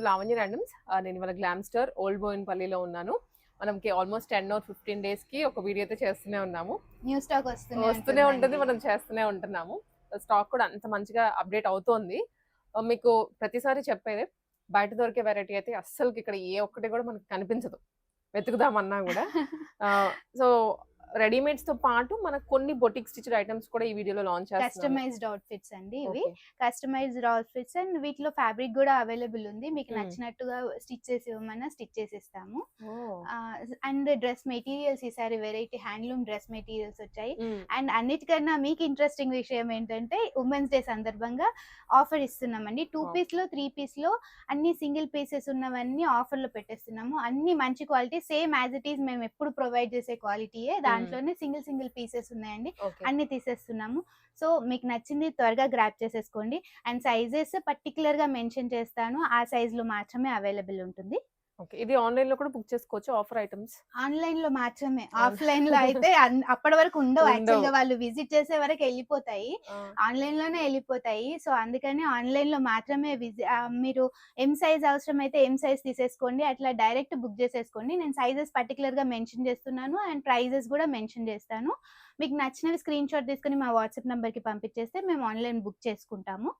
Lavanya randoms. నేను ఇవాళ glam star old బోయిన్పల్లిలో ఉన్నాను. మనకి ఆల్మోస్ట్ 10 or 15 డేస్కి ఒక వీడియో అయితే చేస్తూనే ఉన్నాము. న్యూ స్టాక్ వస్తూనే ఉంటుంది, మనం చేస్తూనే ఉంటున్నాము. స్టాక్ కూడా అంత మంచిగా అప్డేట్ అవుతోంది. మీకు ప్రతిసారి చెప్పేదే, బయట దొరికే వెరైటీ అయితే అస్సలకి ఇక్కడ ఏ ఒక్కటి కూడా మనకు కనిపించదు, వెతుకుదామన్నా కూడా. సో రెడీమేడ్స్ తో పాటు మనకు కొన్ని బొటిక్ స్టిచ్డ్ ఐటమ్స్ కూడా ఈ వీడియోలో లాంచ్ చేస్తున్నాము. కస్టమైజ్డ్ అవుట్ఫిట్స్ అండి ఇవి. కస్టమైజ్డ్ అవుట్ఫిట్స్ అండ్ వీటిలో ఫ్యాబ్రిక్ కూడా అవైలబుల్ ఉంది. మీకు నచ్చినట్టుగా స్టిచ్ చేసి ఇవ్వమన్నా స్టిచ్ చేసి ఇస్తాము. అండ్ డ్రెస్ మెటీరియల్స్ ఈసారి వెరైటీ హ్యాండ్లూమ్ డ్రెస్ మెటీరియల్స్ వచ్చాయి. అండ్ అన్నిటికన్నా మీకు ఇంట్రెస్టింగ్ విషయం ఏంటంటే ఉమెన్స్ డే సందర్భంగా ఆఫర్ ఇస్తున్నామండి. 2 పీస్ లో 3 పీస్ లో అన్ని సింగిల్ పీసెస్ ఉన్నవన్నీ ఆఫర్ లో పెట్టేస్తున్నాము. అన్ని మంచి quality, same as it is మేము ఎప్పుడు ప్రొవైడ్ చేసే క్వాలిటీయే. దాంట్లోనే సింగిల్ పీసెస్ ఉన్నాయండి, అన్ని తీసేస్తున్నాము. సో మీకు నచ్చింది త్వరగా గ్రాప్ చేసేసుకోండి. అండ్ సైజెస్ పర్టికులర్ గా మెన్షన్ చేస్తాను, ఆ సైజ్ లో మాత్రమే అవైలబుల్ ఉంటుంది. ఇది ఆన్లైన్ లో కూడా బుక్ చేసుకోవచ్చు ఆఫర్ ఐటమ్స్. ఆన్లైన్ లో మాత్రమే, ఆఫ్లైన్ లో అయితే అప్పటి వరకు ఉండవు. యాక్చువల్ గా వాళ్ళు విజిట్ చేసే వరకు వెళ్ళిపోతాయి, ఆన్లైన్ లోనే వెళ్ళిపోతాయి. సో అందుకని ఆన్లైన్ లో మాత్రమే మీరు ఎం సైజ్ అవసరం అయితే ఎం సైజ్ తీసేసుకోండి, అట్లా డైరెక్ట్ బుక్ చేసేసుకోండి. నేను సైజెస్ పర్టికులర్ గా మెన్షన్ చేస్తున్నాను అండ్ ప్రైజెస్ కూడా మెన్షన్ చేస్తాను. మీకు నచ్చినవి స్క్రీన్ షాట్ తీసుకుని మా వాట్సాప్ నెంబర్ కి పంపించేస్తే మేము ఆన్లైన్ బుక్ చేసుకుంటాము.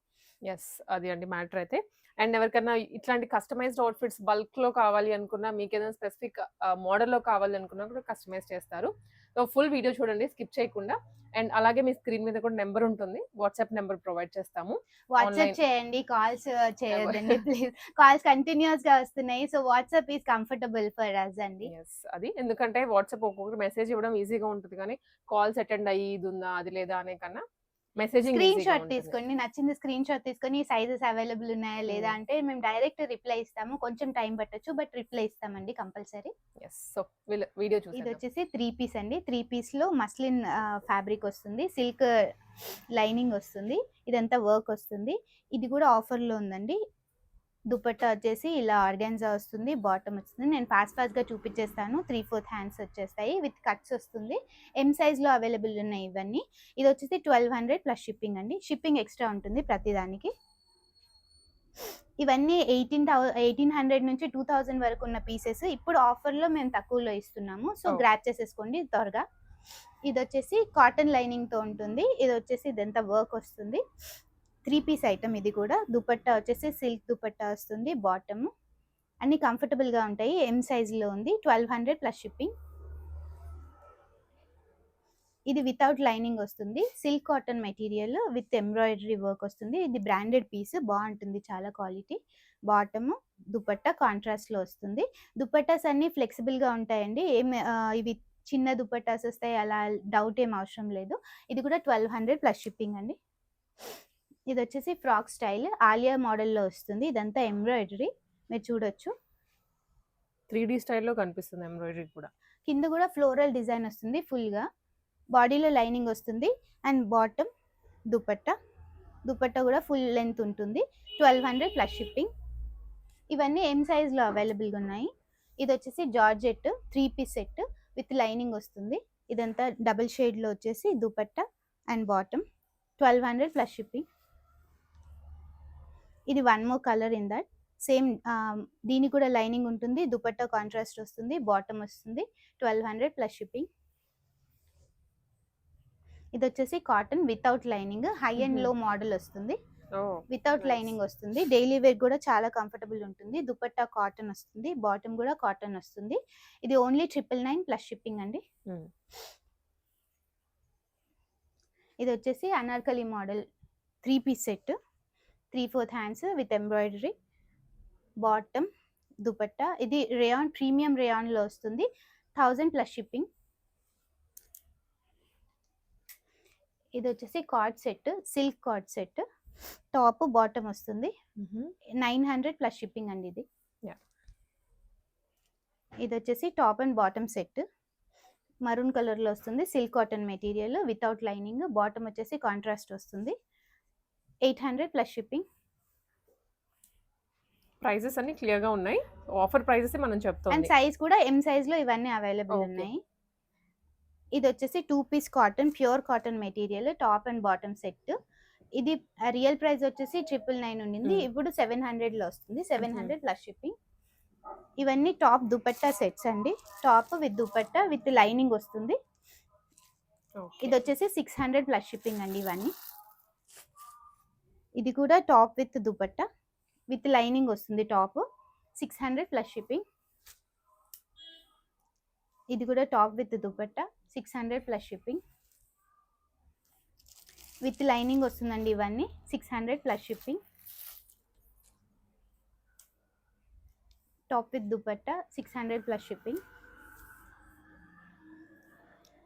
ఎస్, అది అండి మ్యాటర్ అయితే. అండ్ ఎవరికైనా ఇట్లాంటి కస్టమైజ్డ్ అవుట్ఫిట్స్ బల్క్ లో కావాలి అనుకున్నా, మీకు ఏదైనా స్పెసిఫిక్ మోడల్ లో కావాలి అనుకున్నా కూడా కస్టమైజ్ చేస్తారు. సో ఫుల్ వీడియో చూడండి స్కిప్ చేయకుండా. అండ్ అలాగే మీ స్క్రీన్ మీద కూడా నెంబర్ ఉంటుంది, వాట్సాప్ నెంబర్ ప్రొవైడ్ చేస్తాము. వాట్సాప్ చేయండి, కాల్స్ చేయొద్దండి ప్లీజ్. కాల్స్ కంటిన్యూస్ గా వస్తున్నాయి. So WhatsApp is comfortable for us అండి. అది ఎందుకంటే వాట్సాప్ ఒక్కొక్కటి మెసేజ్ ఇవ్వడం ఈజీగా ఉంటుంది, కానీ కాల్స్ అటెండ్ అయ్యి ఇది ఉందా అది లేదా అనే కన్నా మెసేజింగ్ స్క్రీన్ షాట్ తీసుకోండి, నచ్చింది స్క్రీన్ షాట్ తీసుకొని సైజెస్ అవైలబుల్ ఉన్నాయా లేదా అంటే మేము డైరెక్ట్ రిప్లై ఇస్తాము. కొంచెం టైం పట్టొచ్చు బట్ రిప్లై ఇస్తామండి కంపల్సరీ. సో వీడియో చూసి ఇది వచ్చేసి 3 పీస్ అండి. 3 పీస్ లో మస్లిన్ ఫ్యాబ్రిక్ వస్తుంది, సిల్క్ లైనింగ్ వస్తుంది, ఇదంతా వర్క్ వస్తుంది. ఇది కూడా ఆఫర్ లో ఉందండి. దుపట్టా వచ్చేసి ఇలా ఆర్గాన్జా వస్తుంది, బాటమ్ వస్తుంది. నేను ఫాస్ట్ గా చూపించేస్తాను. 3/4 హ్యాండ్స్ వచ్చేస్తాయి, విత్ కట్స్ వస్తుంది. ఎం సైజ్ లో అవైలబుల్ ఉన్నాయి ఇవన్నీ. ఇది వచ్చేసి 1200 ప్లస్ షిప్పింగ్ అండి. షిప్పింగ్ ఎక్స్ట్రా ఉంటుంది ప్రతిదానికి. ఇవన్నీ 1800 నుంచి 2000 వరకు ఉన్న పీసెస్ ఇప్పుడు ఆఫర్ లో మేము తక్కువలో ఇస్తున్నాము. సో గ్రాప్ చేసేసుకోండి త్వరగా. ఇది వచ్చేసి కాటన్ లైనింగ్ తో ఉంటుంది. ఇది వచ్చేసి ఇదంతా వర్క్ వస్తుంది. 3 పీస్ ఐటమ్ ఇది కూడా. దుపట్టా వచ్చేసి సిల్క్ దుపట్టా వస్తుంది, బాటమ్ అన్ని కంఫర్టబుల్ గా ఉంటాయి. ఎం సైజ్ లో ఉంది, 1200 ప్లస్ షిప్పింగ్. ఇది వితౌట్ లైనింగ్ వస్తుంది, silk cotton material with embroidery work వస్తుంది. ఇది బ్రాండెడ్ పీస్, బాగుంటుంది, చాలా క్వాలిటీ. బాటమ్ దుపట్టా కాంట్రాస్ట్ లో వస్తుంది. దుపట్టాస్ అన్ని ఫ్లెక్సిబుల్ గా ఉంటాయండి, ఇవి చిన్న దుపట్టాస్ వస్తాయి అలా డౌట్ ఏం అవసరం లేదు. ఇది కూడా 1200 ప్లస్ షిప్పింగ్ అండి. ఇది వచ్చేసి ఫ్రాక్ స్టైల్ ఆలియా మోడల్లో వస్తుంది. ఇదంతా ఎంబ్రాయిడరీ మీరు చూడొచ్చు, 3D స్టైల్లో కనిపిస్తుంది ఎంబ్రాయిడరీ కూడా. కింద కూడా ఫ్లోరల్ డిజైన్ వస్తుంది ఫుల్ గా. బాడీలో లైనింగ్ వస్తుంది అండ్ బాటమ్ దుపట్టా కూడా ఫుల్ లెంత్ ఉంటుంది. 1200 ప్లస్ షిప్పింగ్. ఇవన్నీ ఎం సైజ్ లో అవైలబుల్గా ఉన్నాయి. ఇది వచ్చేసి georgette 3 piece set with lining వస్తుంది. ఇదంతా డబుల్ షేడ్ లో వచ్చేసి dupatta and bottom, 1200 plus shipping. ఇది one more colour in that same. దీనికి కూడా లైనింగ్ ఉంటుంది, దుపట్టా కాంట్రాస్ట్ వస్తుంది, బాటమ్ వస్తుంది, 1200 ప్లస్ షిప్పింగ్. ఇది వచ్చేసి cotton without lining, high and low model వస్తుంది, వితౌట్ లైనింగ్ వస్తుంది. డైలీ వేర్ కూడా చాలా కంఫర్టబుల్ ఉంటుంది. దుపట్టా కాటన్ వస్తుంది, బాటమ్ కూడా కాటన్ వస్తుంది. ఇది ఓన్లీ 999 ప్లస్ షిప్పింగ్ అండి. ఇది వచ్చేసి anarkali model 3 piece set, 3/4 hands with embroidery, bottom dupatta. ఇది రేయాన్, ప్రీమియం రేయాన్ లో వస్తుంది, 1000 ప్లస్ షిప్పింగ్. ఇది వచ్చేసి card set, silk card set, top bottom వస్తుంది, 900 ప్లస్ షిప్పింగ్ అండి. ఇది వచ్చేసి top and bottom set, maroon colour లో వస్తుంది, silk cotton material without lining, bottom వచ్చేసి కాంట్రాస్ట్ వస్తుంది, 800 ప్లస్ షిప్పింగ్. ప్రైజెస్ అన్ని క్లియర్ గా ఉన్నాయి, ఆఫర్ ప్రైజెస్ మనం చెప్తాం. అండ్ సైజ్ కూడా ఎం సైజ్ లో ఇవన్నీ అవైలబుల్ ఉన్నాయి. ఇది వచ్చేసి 2 piece cotton, pure cotton material, top and bottom set, ఇది రియల్ ప్రైస్ వచ్చేసి 999 ఉండింది, ఇప్పుడు 700 లో వస్తుంది. 700 ప్లస్ షిప్పింగ్. ఇవన్నీ టాప్ దుపట్టా సెట్స్ అండి. Top with dupatta with lining వస్తుంది. ఇది వచ్చేసి 600 ప్లస్ షిప్పింగ్ అండి ఇవన్నీ. ఇది కూడా top with dupatta with lining వస్తుంది. Top 600 plus shipping. ఇది కూడా top with dupatta 600 plus shipping. With lining వస్తుందండి ఇవన్నీ 600 plus shipping. Top with dupatta 600 plus shipping.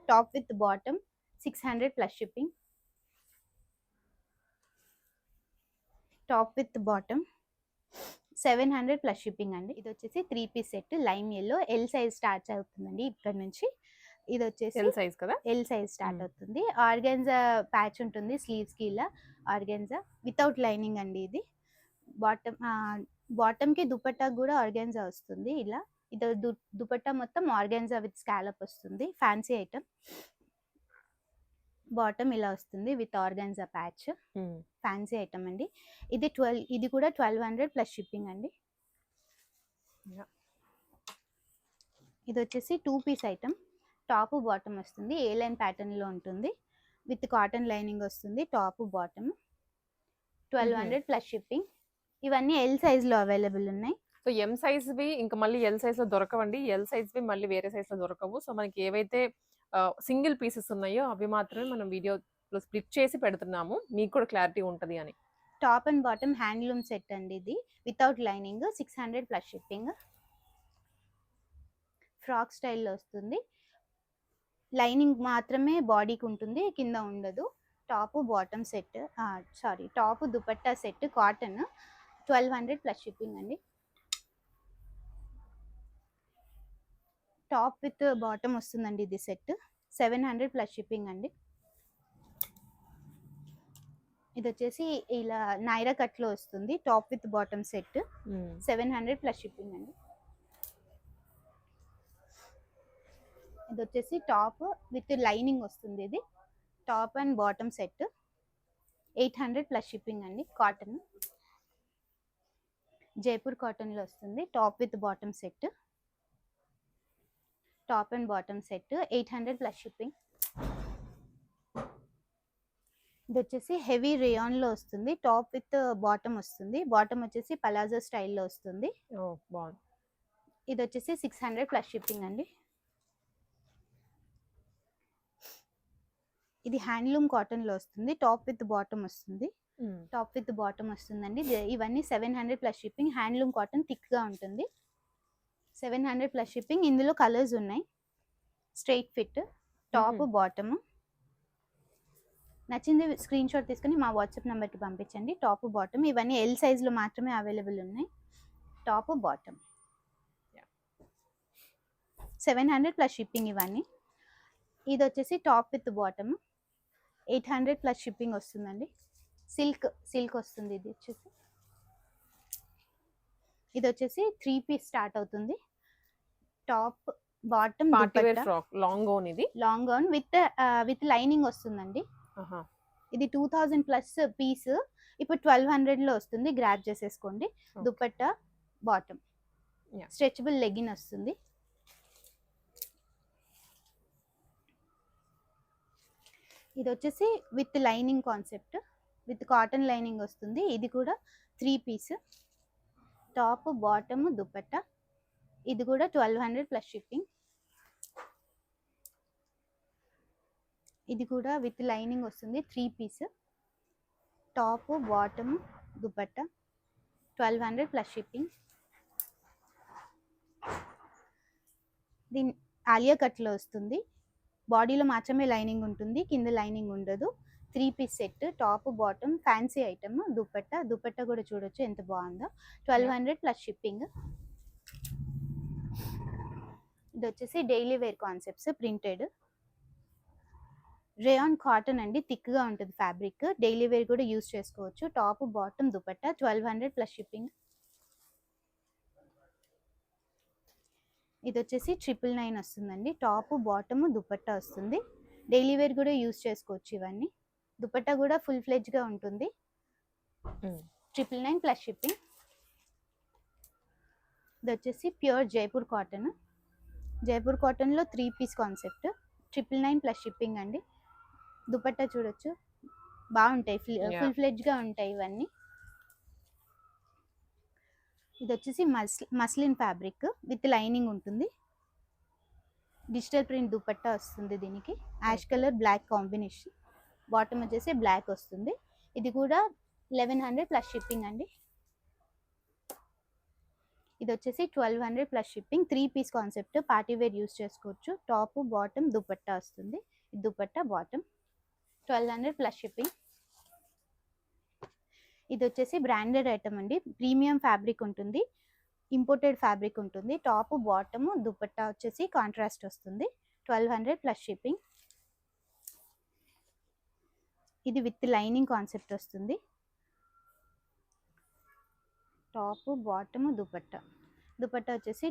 Top with bottom 600 plus shipping. Top with bottom 700 plus shipping అండి. ఇది వచ్చేసి 3 piece set lime yellow, L size start అవుతుందండి ఇక్కడ నుంచి. ఇది వచ్చేసి ఎల్ సైజ్ కదా, ఎల్ సైజ్ స్టార్ట్ అవుతుంది. ఆర్గాన్జా ప్యాచ్ ఉంటుంది స్లీవ్స్ కి, ఇలా ఆర్గాన్జా వితౌట్ లైనింగ్ అండి. ఇది బాటమ్ కి దుపట్టా కూడా ఆర్గాన్జా వస్తుంది ఇలా. ఇది దుపట్టా మొత్తం ఆర్గాన్జా విత్ స్కాలప్ వస్తుంది, ఫ్యాన్సీ ఐటమ్. బాటమ్ ఇలా వస్తుంది with organza patch, fancy item అండి. ఇది కూడా 1200 ప్లస్ షిప్పింగ్ అండి. ఇది వచ్చేసి 2 పీస్ ఐటమ్. టాప్ బాటమ్ వస్తుంది, ఏ లైన్ ప్యాటర్న్ లో ఉంటుంది, విత్ కాటన్ లైనింగ్ వస్తుంది. Top bottom 1200 plus shipping. ఇవన్నీ ఎల్ సైజ్ లో అవైలబుల్ ఉన్నాయి. సో ఎం సైజ్వి ఇంకా మళ్ళీ ఎల్ సైజ్లో దొరకవండి, ఎల్ సైజ్వి మళ్ళీ వేరే సైజ్లో దొరకవు. సో మనకి ఏవైతే సింగిల్ పీసెస్ ఉన్నాయో అవి మాత్రమే మనం వీడియోలో స్ప్లిట్ చేసి పెడుతున్నాము, మీకు కూడా క్లారిటీ ఉంటుంది అని. Top and bottom handloom set అండి ఇది, without lining 600 plus shipping. Frock స్టైల్లో వస్తుంది, లైనింగ్ మాత్రమే బాడీకి ఉంటుంది, కింద ఉండదు. Top bottom set, top dupatta set cotton 1200 plus shipping అండి. టాప్ విత్ బాటమ్ వస్తుందండి ఇది సెట్ 700 ప్లస్ షిప్పింగ్ అండి. ఇది వచ్చేసి ఇలా నైరా కట్ లో వస్తుంది, top with bottom set 700 plus shipping అండి. ఇది వచ్చేసి టాప్ విత్ లైనింగ్ వస్తుంది, ఇది top and bottom set 800 plus shipping అండి. కాటన్, జైపూర్ కాటన్ లో వస్తుంది. Top with bottom set, top and bottom set 800 plus shipping. ఇది వచ్చేసి హెవీ రేయాన్ లో వస్తుంది, టాప్ విత్ బాటమ్ వస్తుంది. బాటమ్ వచ్చేసి పలాజో స్టైల్లో వస్తుంది. బాగుంది. ఇది వచ్చేసి 600 ప్లస్ షిప్పింగ్ అండి. ఇది హ్యాండ్లూమ్ కాటన్ లో వస్తుంది, టాప్ విత్ బాటమ్ వస్తుంది. టాప్ విత్ బాటమ్ వస్తుందండి. ఇవన్నీ 700 plus shipping. Handloom cotton thick గా ఉంటుంది, 700 ప్లస్ షిప్పింగ్. ఇందులో కలర్స్ ఉన్నాయి, స్ట్రైట్ ఫిట్, టాప్ బాటమ్. నచ్చింది స్క్రీన్ షాట్ తీసుకుని మా వాట్సాప్ నెంబర్కి పంపించండి. టాప్ బాటమ్ ఇవన్నీ ఎల్ సైజ్లో మాత్రమే అవైలబుల్ ఉన్నాయి. టాప్ బాటమ్ 700 ప్లస్ షిప్పింగ్ ఇవన్నీ. ఇది వచ్చేసి top with bottom 800 plus shipping వస్తుందండి. సిల్క్ వస్తుంది. ఇది వచ్చేసి 3 పీస్ స్టార్ట్ అవుతుంది. టాప్ బాటమ్ లాంగ్ గౌన్, ఇది లాంగ్ గౌన్ విత్ లైనింగ్ వస్తుందండి. ఇది 2000 ప్లస్ పీస్, ఇప్పుడు 1200 లో వస్తుంది, గ్రాబ్ చేసేసుకోండి. దుపట్టా బాటమ్ స్ట్రెచబుల్ లెగిన్ వస్తుంది. ఇది వచ్చేసి with lining concept, with cotton lining వస్తుంది. ఇది కూడా 3 పీస్, టాప్ బాటమ్ దుపట్టా. ఇది కూడా 1200 ప్లస్ షిప్పింగ్. ఇది కూడా విత్ లైనింగ్ వస్తుంది, 3 piece, top bottom dupatta 1200 plus shipping. దీని ఆలియా కట్లో వస్తుంది, బాడీలో మాత్రమే లైనింగ్ ఉంటుంది, కింద లైనింగ్ ఉండదు. 3 piece set, top bottom fancy item. Dupatta కూడా చూడొచ్చు ఎంత బాగుందో, 1200 ప్లస్ షిప్పింగ్. ఇది వచ్చేసి daily wear concepts, printed rayon cotton అండి, థిక్ గా ఉంటుంది ఫ్యాబ్రిక్. డైలీ వేర్ కూడా యూస్ చేసుకోవచ్చు. Top bottom dupatta 1200 plus shipping. ఇది వచ్చేసి 999 వస్తుందండి. టాప్ బాటమ్ దుపట్టా వస్తుంది. డైలీ వేర్ కూడా యూస్ చేసుకోవచ్చు ఇవన్నీ. దుపట్టా కూడా ఫుల్ ఫ్లెడ్జ్ గా ఉంటుంది. 999 ప్లస్ షిప్పింగ్. ఇది వచ్చేసి pure Jaipur cotton. Jaipur cotton లో 3 పీస్ కాన్సెప్ట్. 999 ప్లస్ షిప్పింగ్ అండి. దుపట్టా చూడొచ్చు, బాగుంటాయి, ఫుల్ ఫ్లెడ్జ్ గా ఉంటాయి ఇవన్నీ. ఇది వచ్చేసి మస్లిన్ ఫ్యాబ్రిక్ విత్ లైనింగ్ ఉంటుంది. డిజిటల్ ప్రింట్ దుపట్టా వస్తుంది దీనికి. Ash colour black combination. Bottom వచ్చేసి బ్లాక్ వస్తుంది. ఇది కూడా 1100 ప్లస్ షిప్పింగ్ అండి. ఇది వచ్చేసి 1200 plus shipping. 3 piece concept, party wear use చేసుకోవచ్చు. టాప్ బాటమ్ దుపట్టా వస్తుంది. ఇది దుపట్టా బాటమ్. 1200 plus shipping. ఇది వచ్చేసి బ్రాండెడ్ ఐటమ్ అండి. ప్రీమియం ఫ్యాబ్రిక్ ఉంటుంది, ఇంపోర్టెడ్ ఫ్యాబ్రిక్ ఉంటుంది. టాప్ బాటమ్ దుపట్టా వచ్చేసి కాంట్రాస్ట్ వస్తుంది. 1200 ప్లస్ షిప్పింగ్. ఇది విత్ లైనింగ్ కాన్సెప్ట్ వస్తుంది. Top bottom dupatta. దుపట్టా వచ్చేసి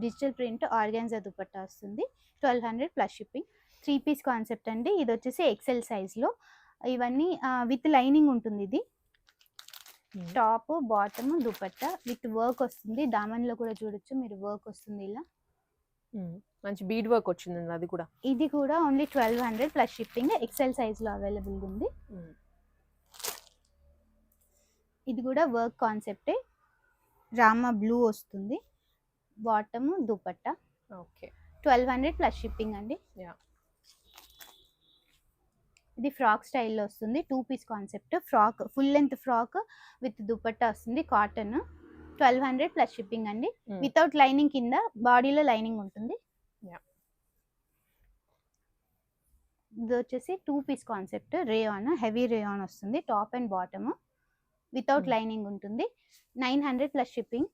డిజిటల్ ప్రింట్ ఆర్గాన్జా దుపట్టా వస్తుంది. 1200 ప్లస్ షిప్పింగ్. 3 పీస్ కాన్సెప్ట్ అండి. ఇది వచ్చేసి ఎక్సెల్ సైజ్లో. ఇవన్నీ విత్ లైనింగ్ ఉంటుంది. ఇది top bottom dupatta with work వస్తుంది. దామన్లో కూడా చూడొచ్చు మీరు, వర్క్ వస్తుంది ఇలా. మంచి బీడ్ వర్క్ వచ్చిందండి అది కూడా. ఇది కూడా ఓన్లీ 1200 ప్లస్ షిప్పింగ్. ఎక్సెల్ సైజ్లో అవైలబుల్ ఉంది. ఇది కూడా వర్క్ కాన్సెప్టే. రామా బ్లూ వస్తుంది. Bottom dupatta. Okay, 1200 plus shipping అండి. ఇది ఫ్రాక్ స్టైల్లో వస్తుంది. 2 piece concept. Frock full length frock with dupatta వస్తుంది. కాటన్. 1200 ప్లస్ షిప్పింగ్ అండి. వితౌట్ లైనింగ్, కింద బాడీలో లైనింగ్ ఉంటుంది. ఇది వచ్చేసి 2 piece concept. Rayon, heavy rayon వస్తుంది. Top and bottom without lining ఉంటుంది. 900 ప్లస్ షిప్పింగ్.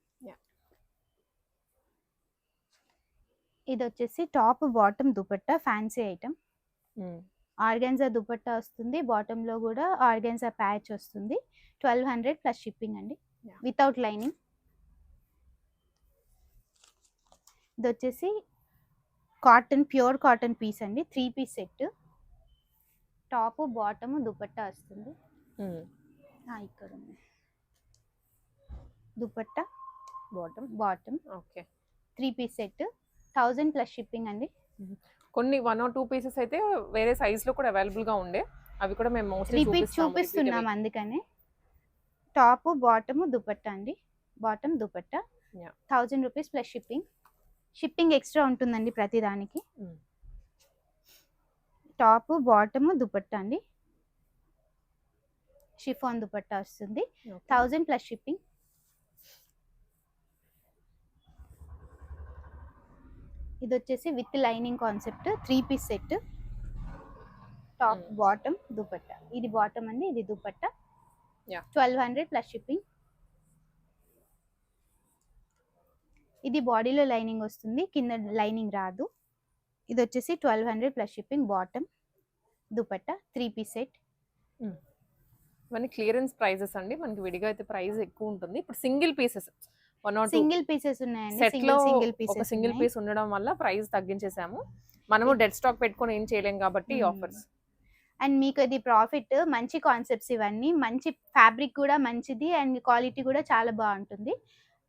ఇది వచ్చేసి top bottom dupatta fancy item. Organza dupatta వస్తుంది. బాటమ్ లో కూడా ఆర్గాన్జా ప్యాచ్ వస్తుంది. 1200 ప్లస్ షిప్పింగ్ అండి, వితౌట్ లైనింగ్. ఇది వచ్చేసి కాటన్, ప్యూర్ కాటన్ పీస్ అండి. 3 piece set. Top bottom dupatta వస్తుంది. ఇక్కడ ఉంది dupatta, bottom. Okay, 3 piece set. 1000 plus shipping అండి. కొన్ని 1 or 2 పీసెస్ అయితే వేరే సైజ్ లో కూడా అవైలబుల్ గా ఉండే, అవి కూడా మేము మోస్ట్లీ చూపిస్తున్నాం అందుకనే. టాప్ బాటమ్ దుపట్టా అండి. Bottom dupatta 1000 rupees plus shipping. Shipping extra ఉంటుందండి ప్రతి దానికి. టాప్ బాటమ్ దుపట్టా అండి. షిఫాన్ దుపట్టా వస్తుంది. 1000 ప్లస్ షిప్పింగ్. ఇది వచ్చేసి with lining concept. 3 piece set. Top bottom dupatta. ఇది బాటమ్ అండి, ఇది దుపట్టా. 1200 plus shipping. ఇది బాడీలో లైనింగ్ వస్తుంది, కింద లైనింగ్ రాదు. ఇది వచ్చేసి 1200 plus shipping. Bottom dupatta 3 piece set. ఇవన్నీ క్లియరెన్స్ ప్రైజెస్ అండి. మనకి విడిగా అయితే ప్రైస్ ఎక్కువ ఉంటుంది. ఇప్పుడు సింగిల్ పీసెస్, సింగిల్ పీసెస్ ఉన్నాయండి. సెట్ లో ఒక సింగిల్ పీస్ ఉండడం వల్ల ప్రైస్ తగ్గించేసాము. మనము డెడ్ స్టాక్ పెట్టుకొని ఏం చేయలేం కాబట్టి ఆఫర్స్. అండ్ మీకు ఇది ప్రాఫిట్. మంచి కాన్సెప్ట్స్ ఇవన్నీ. మంచి ఫ్యాబ్రిక్ కూడా మంచిది అండ్ క్వాలిటీ కూడా చాలా బాగుంటుంది.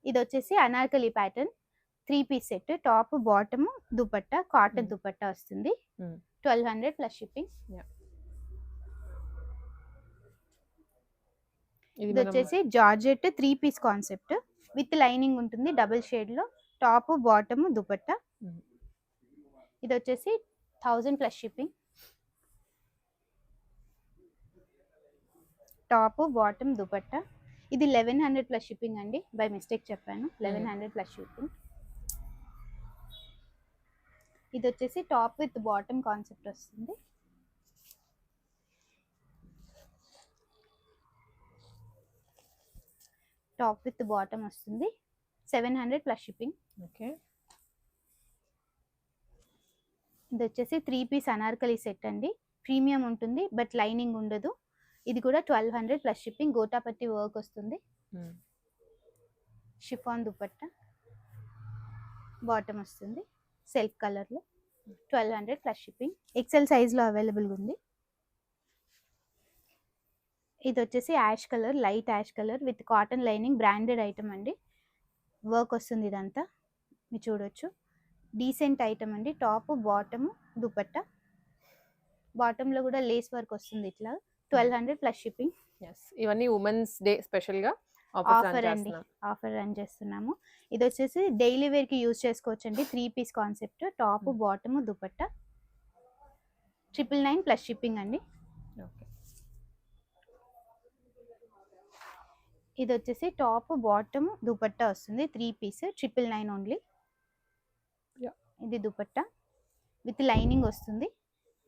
ఇది వచ్చేసి anarkali pattern. 3 piece set. Top bottom dupatta cotton dupatta వస్తుంది. 1200 ప్లస్ షిప్పింగ్. ఇది వచ్చేసి georgette 3 piece concept with lining ఉంటుంది, డబుల్ షేడ్ లో. Top bottom dupatta. ఇది వచ్చేసి 1000 plus shipping. Top bottom dupatta. ఇది 1100 ప్లస్ షిప్పింగ్ అండి. బై మిస్టేక్ చెప్పాను, 1100 ప్లస్ షిప్పింగ్. ఇది వచ్చేసి టాప్ విత్ బాటమ్ కాన్సెప్ట్ వస్తుంది. టాప్ విత్ బాటమ్ వస్తుంది. 700 ప్లస్ షిప్పింగ్. ఓకే, ఇది వచ్చేసి 3 పీస్ అనార్కలి సెట్ అండి. ప్రీమియం ఉంటుంది బట్ లైనింగ్ ఉండదు. ఇది కూడా 1200 ప్లస్ షిప్పింగ్. గోటాపత్తి వర్క్ వస్తుంది. షిఫాన్ దుపట్టా. బాటమ్ వస్తుంది సెల్ఫ్ కలర్ లో. 1200 ప్లస్ షిప్పింగ్. ఎక్సెల్ సైజ్ లో అవైలబుల్ ఉంది. ఇది వచ్చేసి ash colour, light ash colour with cotton lining, branded item అండి. వర్క్ వస్తుంది ఇదంతా మీరు చూడొచ్చు. డీసెంట్ ఐటమ్ అండి. టాప్ బాటమ్ దుపట్టా, బాటమ్ లో కూడా లేస్ వర్క్ వస్తుంది ఇట్లా. 1200 ప్లస్ షిప్పింగ్. ఇవన్నీ ఉమెన్స్ డే స్పెషల్ గా ఆఫర్ అండి, ఆఫర్ రన్ చేస్తున్నాము. ఇది వచ్చేసి డైలీ వేర్ కి యూజ్ చేసుకోవచ్చు అండి. 3 piece concept, top bottom dupatta, 999 plus shipping అండి. ఇది వచ్చేసి టాప్ బాటమ్ దుపట్టా వస్తుంది, 3 పీస్, 999 ఓన్లీ. ఇది దుపట్టా విత్ లైనింగ్ వస్తుంది.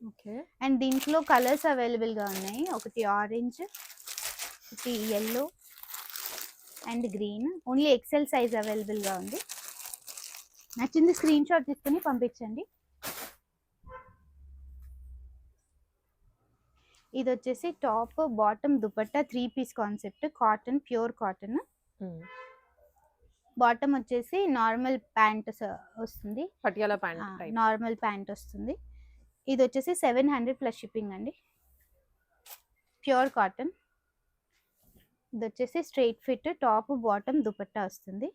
ఓకే. అండ్ దీంట్లో కలర్స్ అవైలబుల్ గా ఉన్నాయి. ఒకటి ఆరెంజ్, ఒకటి yellow and green. Only XL size available గా ఉంది. నచ్చింది స్క్రీన్ షాట్ తీసుకుని పంపించండి. ఇది వచ్చేసి top bottom dupatta 3 piece concept, cotton, pure cotton. Bottom వచ్చేసి నార్మల్ ప్యాంట్ వస్తుంది, పటియాలా ప్యాంట్, నార్మల్ ప్యాంట్ వస్తుంది. ఇది వచ్చేసి 700 ప్లస్ షిప్పింగ్ అండి. Pure cotton. ఇది వచ్చేసి straight fit, top bottom dupatta వస్తుంది,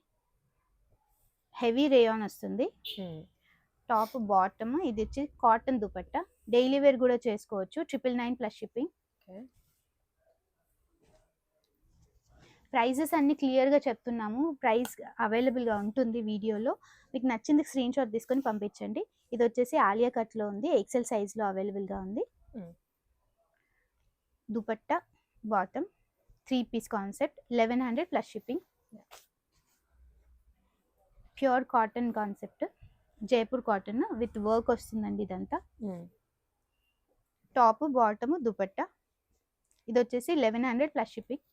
హెవీ రేయాన్ వస్తుంది. Top bottom. ఇది వచ్చి కాటన్ దుపట్టా, డైలీ వేర్ కూడా చేసుకోవచ్చు. 999 ప్లస్ షిప్పింగ్. ప్రైజెస్ అన్ని క్లియర్ గా చెప్తున్నాము. ప్రైస్ అవైలబుల్ గా ఉంటుంది వీడియోలో. మీకు నచ్చింది స్క్రీన్ షాట్ తీసుకొని పంపించండి. ఇది వచ్చేసి ఆలియా కట్ లో ఉంది, ఎక్సెల్ సైజ్ లో అవైలబుల్ గా ఉంది. Dupatta bottom 3 piece concept, 1100 plus shipping. Pure cotton concept, Jaipur cotton with work వస్తుందండి ఇదంతా. Top bottom dupatta. ఇది వచ్చేసి 1100 ప్లస్ షిప్పింగ్.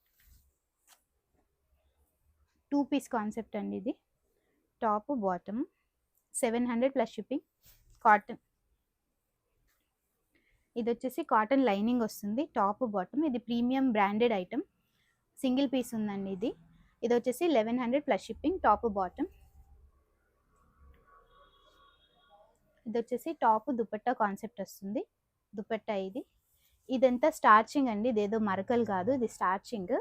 2 పీస్ కాన్సెప్ట్ అండి ఇది. Top bottom 700 plus shipping. Cotton. ఇది వచ్చేసి కాటన్ లైనింగ్ వస్తుంది, టాప్ బాటమ్. ఇది premium branded item, single piece ఉందండి ఇది. ఇది వచ్చేసి 1100 ప్లస్ షిప్పింగ్. Top bottom. ఇది వచ్చేసి టాప్ దుపట్టా కాన్సెప్ట్ వస్తుంది, దుపట్టా ఇది. ఇదంతా స్టార్చింగ్ అండి, ఇదేదో మరకలు కాదు, ఇది స్టార్చింగ్.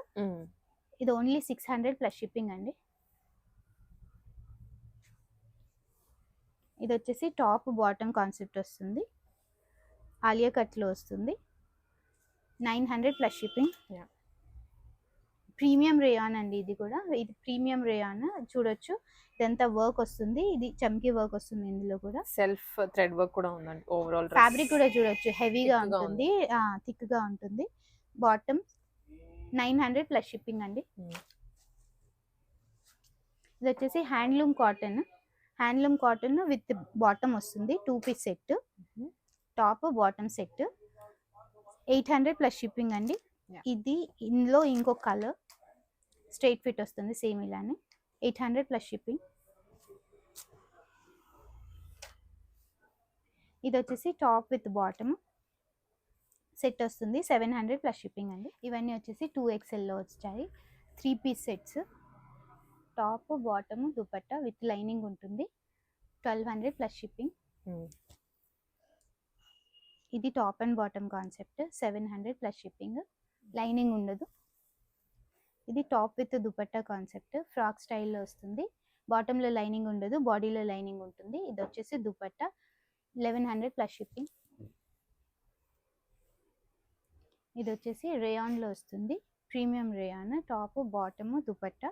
ఇది ఓన్లీ 600 ప్లస్ షిప్పింగ్ అండి. ఇది వచ్చేసి టాప్ బాటమ్ కాన్సెప్ట్ వస్తుంది, ఆలియా కట్ లో వస్తుంది, 900 ప్లస్ షిప్పింగ్. ప్రీమియం రేయాన్ అండి ఇది కూడా. ఇది ప్రీమియం రేయాన్ చూడొచ్చు. ఇదంతా వర్క్ వస్తుంది, ఇది చమ్కీ వర్క్ వస్తుంది. ఇందులో కూడా సెల్ఫ్ థ్రెడ్ వర్క్ కూడా ఉందండి. ఓవరాల్ ఫ్యాబ్రిక్ కూడా చూడొచ్చు, హెవీగా ఉంటుంది, థిక్ గా ఉంటుంది. బాటమ్ 900 ప్లస్ షిప్పింగ్ అండి. ఇది వచ్చేసి handloom cotton, handloom cotton with bottom వస్తుంది, 2 piece set, top bottom set, 800 plus shipping అండి. ఇది ఇందులో ఇంకో కలర్ స్ట్రైట్ ఫిట్ వస్తుంది సేమ్ ఇలానే, 800 ప్లస్ షిప్పింగ్. ఇది వచ్చేసి టాప్ విత్ బాటమ్ సెట్ వస్తుంది, 700 ప్లస్ షిప్పింగ్ అండి. ఇవన్నీ వచ్చేసి 2XL లో వచ్చాయి, 3 piece sets. Top bottom dupatta with lining ఉంటుంది, 1200 ప్లస్ షిప్పింగ్. ఇది top and bottom concept, 700 plus shipping, lining ఉండదు. ఇది top with dupatta concept, frock స్టైల్లో వస్తుంది, బాటంలో లైనింగ్ ఉండదు, బాడీలో లైనింగ్ ఉంటుంది. ఇది వచ్చేసి దుపట్టా, 1100 ప్లస్ షిప్పింగ్. ఇది వచ్చేసి రేయాన్ లో వస్తుంది, premium rayon, top bottom dupatta,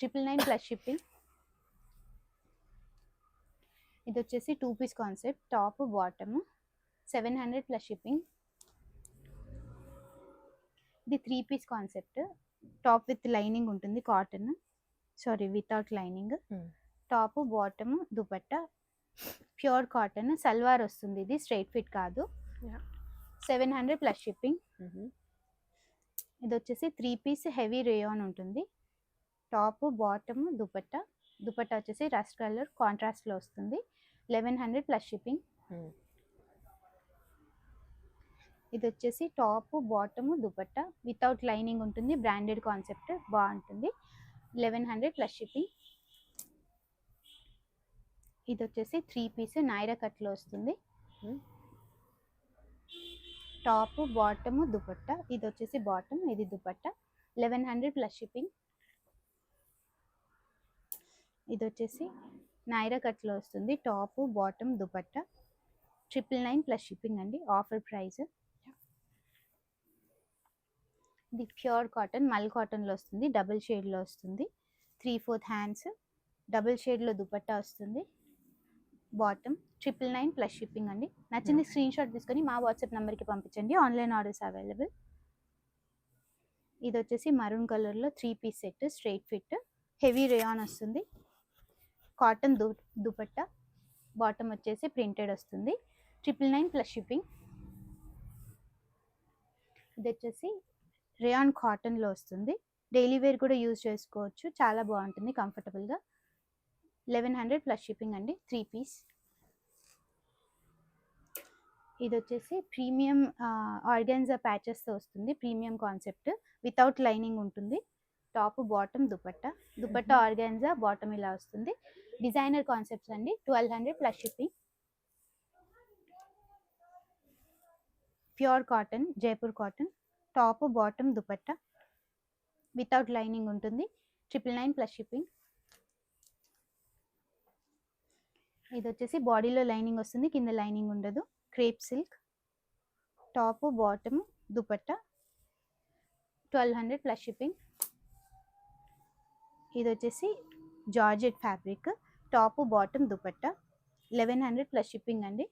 999 plus shipping. ఇది వచ్చేసి 2 piece concept, top bottom 700 plus shipping. ఇది 3 piece concept, top with lining ఉంటుంది, cotton, sorry without lining, top bottom dupatta, pure cotton, salwar వస్తుంది, ఇది స్ట్రైట్ ఫిట్ కాదు, 700 ప్లస్ షిప్పింగ్. ఇది వచ్చేసి 3 పీస్ హెవీ రేయాన్ ఉంటుంది, టాప్ బాటమ్ దుపట్టా, దుపట్టా వచ్చేసి రస్ట్ కలర్ కాంట్రాస్ట్ లో వస్తుంది, 1100 ప్లస్ షిప్పింగ్. ఇది వచ్చేసి top bottom dupatta without lining ఉంటుంది, బ్రాండెడ్ కాన్సెప్ట్, బాగుంటుంది, 1100 ప్లస్ షిప్పింగ్. ఇది వచ్చేసి 3 పీస్ నైరా కట్ లో వస్తుంది, టాప్ బాటమ్ దుపట్టా, ఇది వచ్చేసి బాటమ్, ఇది దుపట్టా 1100 ప్లస్ షిప్పింగ్. ఇది వచ్చేసి నైరా కట్లో వస్తుంది, top bottom dupatta 999 plus shipping అండి, ఆఫర్ ప్రైస్. ఇది ప్యూర్ కాటన్, మల్ కాటన్లో వస్తుంది, డబుల్ షేడ్లో వస్తుంది, 3/4 హ్యాండ్స్, డబుల్ షేడ్లో దుపట్టా వస్తుంది, బాటమ్ 999 ప్లస్ షిప్పింగ్ అండి. నచ్చింది స్క్రీన్ షాట్ తీసుకొని మా వాట్సాప్ నెంబర్కి పంపించండి, ఆన్లైన్ ఆర్డర్స్ అవైలబుల్. ఇది వచ్చేసి మరూన్ కలర్లో 3 piece set, straight fit, heavy rayon వస్తుంది, కాటన్ దుపట్టా, బాటమ్ వచ్చేసి ప్రింటెడ్ వస్తుంది, 999 ప్లస్ షిప్పింగ్. ఇది వచ్చేసి రేయాన్ కాటన్లో వస్తుంది, డైలీ వేర్ కూడా యూజ్ చేసుకోవచ్చు, చాలా బాగుంటుంది కంఫర్టబుల్గా, 1100 ప్లస్ షిప్పింగ్ అండి, 3 పీస్. ఇది వచ్చేసి ప్రీమియం ఆర్గాన్జా ప్యాచెస్తో వస్తుంది, ప్రీమియం కాన్సెప్ట్, వితౌట్ లైనింగ్ ఉంటుంది, top bottom dupatta organza, bottom ఇలా వస్తుంది, డిజైనర్ కాన్సెప్ట్స్ అండి, 1200 plus shipping. Pure cotton, Jaipur cotton, top bottom dupatta, without lining ఉంటుంది, 999 ప్లస్ షిప్పింగ్. ఇది వచ్చేసి బాడీలో లైనింగ్ వస్తుంది, కింద లైనింగ్ ఉండదు, crepe silk, top bottom dupatta 1200 plus shipping. ఇది వచ్చేసి georgette fabric, top bottom dupatta 1100 plus shipping అండి,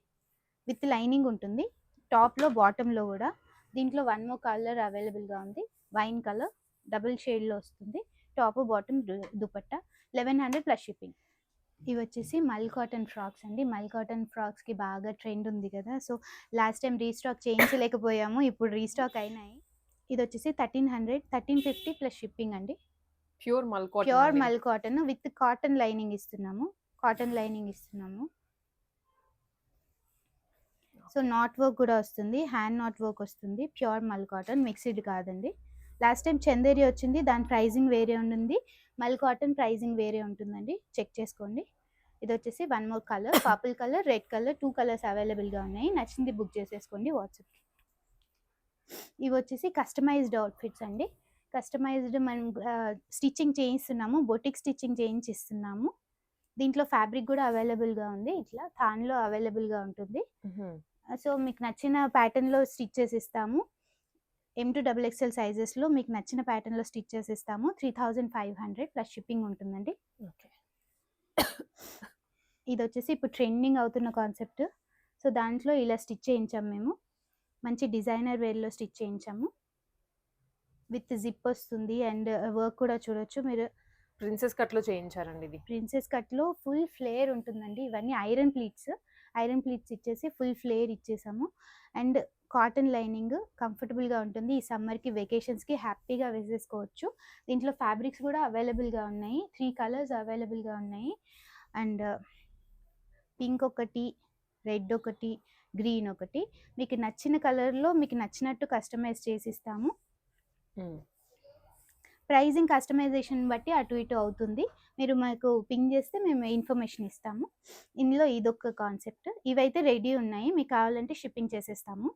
విత్ లైనింగ్ ఉంటుంది, టాప్లో బాటంలో కూడా. దీంట్లో 1 మోర్ కలర్ అవైలబుల్గా ఉంది, వైన్ కలర్, డబుల్ షేడ్లో వస్తుంది, top bottom dupatta 1100 plus shipping. ఇవి వచ్చేసి మల్ కాటన్ ఫ్రాక్స్ అండి, మల్ కాటన్ ఫ్రాక్స్కి బాగా ట్రెండ్ ఉంది కదా, సో లాస్ట్ టైం రీస్టాక్ చేయించలేకపోయాము, ఇప్పుడు రీస్టాక్ అయినాయి. ఇది వచ్చేసి 1350 ప్లస్ షిప్పింగ్ అండి, ప్యూర్ మల్ కాటన్ విత్ కాటన్ లైనింగ్ ఇస్తున్నాము, సో నాట్ వర్క్ కూడా వస్తుంది, హ్యాండ్ నాట్ వర్క్ వస్తుంది, ప్యూర్ మల్ కాటన్, మిక్స్డ్ కాదండి. లాస్ట్ టైం చందేరి వచ్చింది, దాని ప్రైజింగ్ వేరే ఉంటుంది, మల్ కాటన్ ప్రైజింగ్ వేరే ఉంటుందండి, చెక్ చేసుకోండి. ఇది వచ్చేసి 1 more colour, purple colour, red colour, 2 colours అవైలబుల్గా ఉన్నాయి, నచ్చింది బుక్ చేసేసుకోండి వాట్సాప్కి. ఇవి వచ్చేసి కస్టమైజ్డ్ అవుట్ఫిట్స్ అండి, కస్టమైజ్డ్ మనం స్టిచ్చింగ్ చేయిస్తున్నాము, బొటిక్ స్టిచ్చింగ్ చేయించిస్తున్నాము. దీంట్లో ఫ్యాబ్రిక్ కూడా అవైలబుల్గా ఉంది, ఇట్లా థాన్లో అవైలబుల్గా ఉంటుంది, సో మీకు నచ్చిన ప్యాటర్న్లో స్టిచ్ చేసి ఇస్తాము, M2XXL సైజెస్లో మీకు నచ్చిన ప్యాటర్న్లో స్టిచ్ చేసి ఇస్తాము, 3500 ప్లస్ షిప్పింగ్ ఉంటుందండి. ఇది వచ్చేసి ఇప్పుడు ట్రెండింగ్ అవుతున్న కాన్సెప్ట్, సో దాంట్లో ఇలా స్టిచ్ చేయించాము మేము, మంచి డిజైనర్ వేర్లో స్టిచ్ చేయించాము, విత్ జిప్ వస్తుంది, అండ్ వర్క్ కూడా చూడొచ్చు మీరు. ప్రిన్సెస్ కట్లో చేయించారండి, ఇది ప్రిన్సెస్ కట్లో ఫుల్ ఫ్లేర్ ఉంటుందండి, ఇవన్నీ ఐరన్ ప్లీట్స్ ఇచ్చేసి ఫుల్ ఫ్లేర్ ఇచ్చేసాము, అండ్ కాటన్ లైనింగ్, కంఫర్టబుల్గా ఉంటుంది, ఈ సమ్మర్కి వెకేషన్స్కి హ్యాపీగా వేసేసుకోవచ్చు. దీంట్లో ఫ్యాబ్రిక్స్ కూడా అవైలబుల్గా ఉన్నాయి, 3 కలర్స్ అవైలబుల్గా ఉన్నాయి, అండ్ పింక్ ఒకటి, రెడ్ ఒకటి, గ్రీన్ ఒకటి, మీకు నచ్చిన కలర్లో మీకు నచ్చినట్టు కస్టమైజ్ చేసి ఇస్తాము. ప్రైజింగ్ కస్టమైజేషన్ బట్టి అటు ఇటు అవుతుంది, మీరు మాకు పింగ్ చేస్తే మేము ఇన్ఫర్మేషన్ ఇస్తాము. ఇందులో ఇదొక కాన్సెప్ట్, ఇవైతే రెడీ ఉన్నాయి, మీకు కావాలంటే షిప్పింగ్ చేసేస్తాము,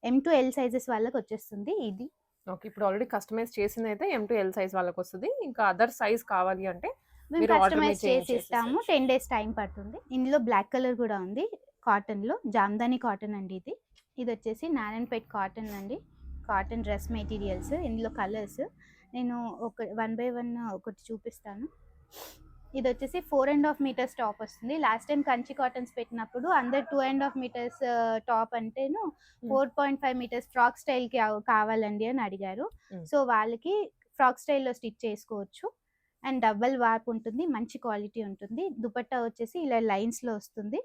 M2L సైజెస్ వాళ్ళకి వచ్చేస్తుంది ఇది. ఓకే, ఇప్పుడు ఆల్రెడీ కస్టమైజ్ చేసింది అయితే M2L సైజ్ వాళ్ళకి వస్తుంది, ఇంకా అదర్ సైజ్ కావాలి అంటే మేము కస్టమైజ్ చేసి ఇస్తాము, 10 days టైం పడుతుంది. ఇందులో బ్లాక్ కలర్ కూడా ఉంది, కాటన్లో జామ్దాని కాటన్ అండి, ఇది వచ్చేసి నారాయణపేట్ కాటన్ అండి, కాటన్ డ్రెస్ మెటీరియల్స్. ఇందులో కలర్స్ నేను ఒక 1 by 1 ఒకటి చూపిస్తాను. ఇది వచ్చేసి 4.5 meters టాప్ వస్తుంది, లాస్ట్ టైం కంచి కాటన్స్ పెట్టినప్పుడు అందరు 2.5 meters టాప్ అంటేను 4.5 meters ఫ్రాక్ స్టైల్కి కావాలండి అని అడిగారు, సో వాళ్ళకి ఫ్రాక్ స్టైల్లో స్టిచ్ చేసుకోవచ్చు, అండ్ డబల్ వార్ప్ ఉంటుంది, మంచి క్వాలిటీ ఉంటుంది. దుపట్టా వచ్చేసి ఇలా లైన్స్లో వస్తుంది,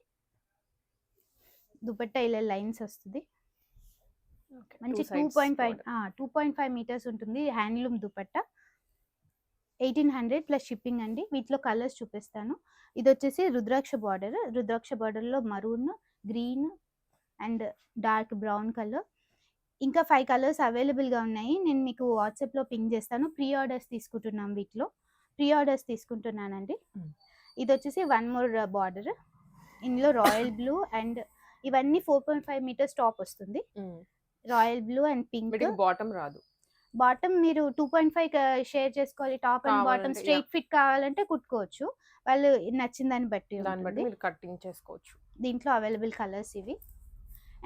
దుపట్టా ఇలా లైన్స్ వస్తుంది, మంచి 2.5 meters ఉంటుంది, హ్యాండ్లూమ్ దుపట్టా 1800 ప్లస్ షిప్పింగ్ అండి. వీటిలో కలర్స్ చూపిస్తాను. ఇది వచ్చేసి రుద్రాక్ష బార్డర్లో maroon, green and dark brown colour, ఇంకా 5 కలర్స్ అవైలబుల్గా ఉన్నాయి, నేను మీకు వాట్సాప్లో పింగ్ చేస్తాను. ప్రీ ఆర్డర్స్ తీసుకుంటున్నాం, వీటిలో ప్రీ ఆర్డర్స్ తీసుకుంటున్నానండి. ఇది వచ్చేసి 1 more బార్డర్, ఇందులో రాయల్ బ్లూ, అండ్ ఇవన్నీ 4.5 meters టాప్ వస్తుంది, రాయల్ బ్లూ అండ్ పింక్. వీటికి బాటమ్ రాదు. బాటమ్ మీరు 2.5 షేర్ చేసుకోవాలి. టాప్ అండ్ బాటమ్ కావాలంటే స్ట్రెయిట్ ఫిట్ కావాలంటే కుట్టుకోవచ్చు. వాళ్ళు నచ్చిన దాన్ని బట్టి దాన్ని బట్టి ఉంటుంది. మీరు కటింగ్ చేసుకోవచ్చు. దీంట్లో అవైలబుల్ కలర్స్ ఇవి.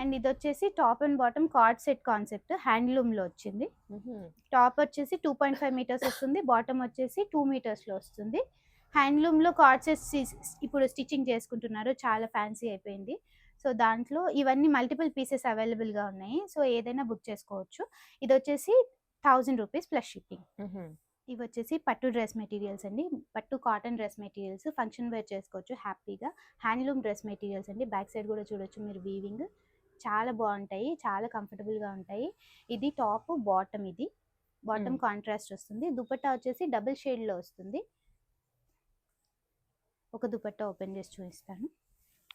అండ్ ఇది వచ్చేసి top and bottom coord set concept హ్యాండ్లూమ్లో వచ్చింది. టాప్ వచ్చేసి 2.5 మీటర్స్ వస్తుంది. బాటమ్ వచ్చేసి 2 మీటర్స్లో వస్తుంది. హ్యాండ్లూమ్లో కార్డ్ సెట్స్ ఇప్పుడు స్టిచ్చింగ్ చేసుకుంటున్నారు, చాలా ఫ్యాన్సీ అయిపోయింది. సో దాంట్లో ఇవన్నీ మల్టిపుల్ పీసెస్ అవైలబుల్గా ఉన్నాయి. సో ఏదైనా బుక్ చేసుకోవచ్చు. ఇది వచ్చేసి 1000 రూపీస్ ప్లస్ షిప్పింగ్. ఇవి వచ్చేసి పట్టు డ్రెస్ మెటీరియల్స్ అండి. పట్టు cotton dress materials function wear చేసుకోవచ్చు హ్యాపీగా. హ్యాండ్లూమ్ డ్రెస్ మెటీరియల్స్ అండి. బ్యాక్ సైడ్ కూడా చూడొచ్చు మీరు వీవింగ్. చాలా బాగుంటాయి, చాలా కంఫర్టబుల్గా ఉంటాయి. ఇది టాప్, బాటమ్. ఇది బాటమ్ కాంట్రాస్ట్ వస్తుంది. దుపట్టా వచ్చేసి డబుల్ షేడ్లో వస్తుంది. ఒక దుపట్టా ఓపెన్ చేసి చూపిస్తాను.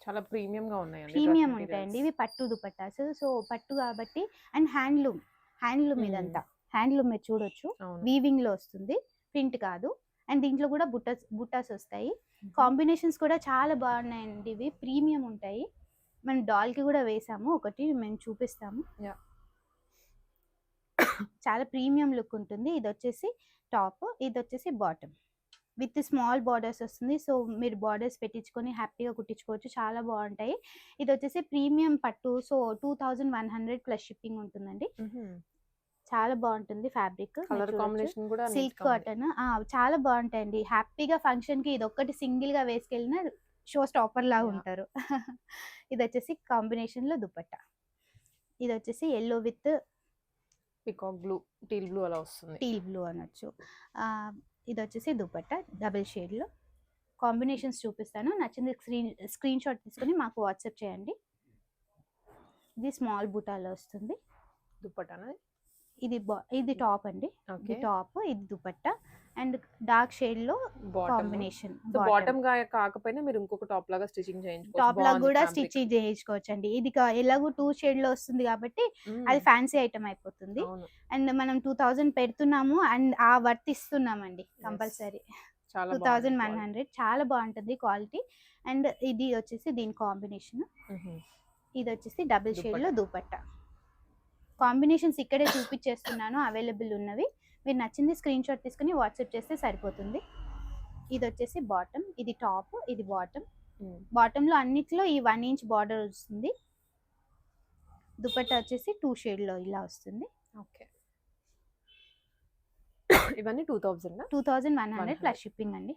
చాలా ప్రీమియంగా ఉన్నాయండి. ప్రీమియం ఉంటాయండి ఇవి పట్టు దుపట్టాస్. సో పట్టు కాబట్టి అండ్ హ్యాండ్లూమ్ ఇదంతా హ్యాండ్లూమ్ మీరు చూడొచ్చు. వీవింగ్లో వస్తుంది, ప్రింట్ కాదు. అండ్ దీంట్లో కూడా బుట్టాస్ వస్తాయి. కాంబినేషన్స్ కూడా చాలా బాగున్నాయండి. ఇవి ప్రీమియం ఉంటాయి. మనం డాల్కి కూడా వేసాము, ఒకటి మేము చూపిస్తాము. చాలా ప్రీమియం లుక్ ఉంటుంది. ఇది వచ్చేసి టాప్, ఇది వచ్చేసి బాటమ్ విత్ స్మాల్ బార్డర్స్ వస్తుంది. సో మీరు బార్డర్స్ పెట్టించుకొని హ్యాపీగా కుట్టించుకోవచ్చు, చాలా బాగుంటాయి. ఇది వచ్చేసి ప్రీమియం పట్టు. సో 2100 ప్లస్ షిప్పింగ్ ఉంటుందండి. చాలా బాగుంటుంది ఫ్యాబ్రిక్. సిల్క్ కాటన్ చాలా బాగుంటాయండి. హ్యాపీగా ఫంక్షన్కి ఇది ఒక్కటి సింగిల్గా వేసుకెళ్ళిన షో స్టాపర్ లాగా ఉంటారు. ఇది వచ్చేసి కాంబినేషన్లో దుపట్టా. ఇది వచ్చేసి yellow with peacock blue, teal blue అలా వస్తుంది. టీల్ బ్లూ అనొచ్చు. ఇది వచ్చేసి దుపట్టా డబుల్ షేడ్లో. కాంబినేషన్స్ చూపిస్తాను, నచ్చింది స్క్రీన్ షాట్ తీసుకొని మాకు వాట్సాప్ చేయండి. ఇది స్మాల్ బుటాలో వస్తుంది దుపట్టా. ఇది టాప్ అండి. ఇది టాప్, ఇది దుపట్టా అండ్ డార్క్ షేడ్ లో కాంబినేషన్. బాటమ్ కాకపోయినా మీరు ఇంకొక టాప్ లాగా స్టిచింగ్ చేయించుకోవచ్చు. టాప్ లాగా కూడా స్టిచింగ్ చేయించుకోవచ్చు అండి. ఇది ఎలాగో 2 షేడ్ లో వస్తుంది కాబట్టి అది ఫ్యాన్సీ ఐటమ్ అయిపోతుంది. అండ్ మనం 2000 పెడుతున్నాము అండ్ ఆ వర్త్ ఇస్తున్నామండి కంపల్సరీ. 2100 చాలా బాగుంటుంది క్వాలిటీ. అండ్ ఇది వచ్చేసి దీని కాంబినేషన్. ఇది వచ్చేసి డబుల్ షేడ్ లో దుపట్టా. కాంబినేషన్స్ ఇక్కడే చూపించేస్తున్నాను అవైలబుల్ ఉన్నవి. మీరు నచ్చింది స్క్రీన్ షాట్ తీసుకుని వాట్సాప్ చేస్తే సరిపోతుంది. ఇది వచ్చేసి బాటమ్, ఇది టాప్, ఇది బాటమ్. బాటంలో అన్నిట్లో ఈ 1 ఇంచ్ బార్డర్ వస్తుంది. దుపట్టా వచ్చేసి 2 షేడ్లో ఇలా వస్తుంది. ఓకే, ఇవన్నీ 2100 2100 ప్లస్ షిప్పింగ్ అండి.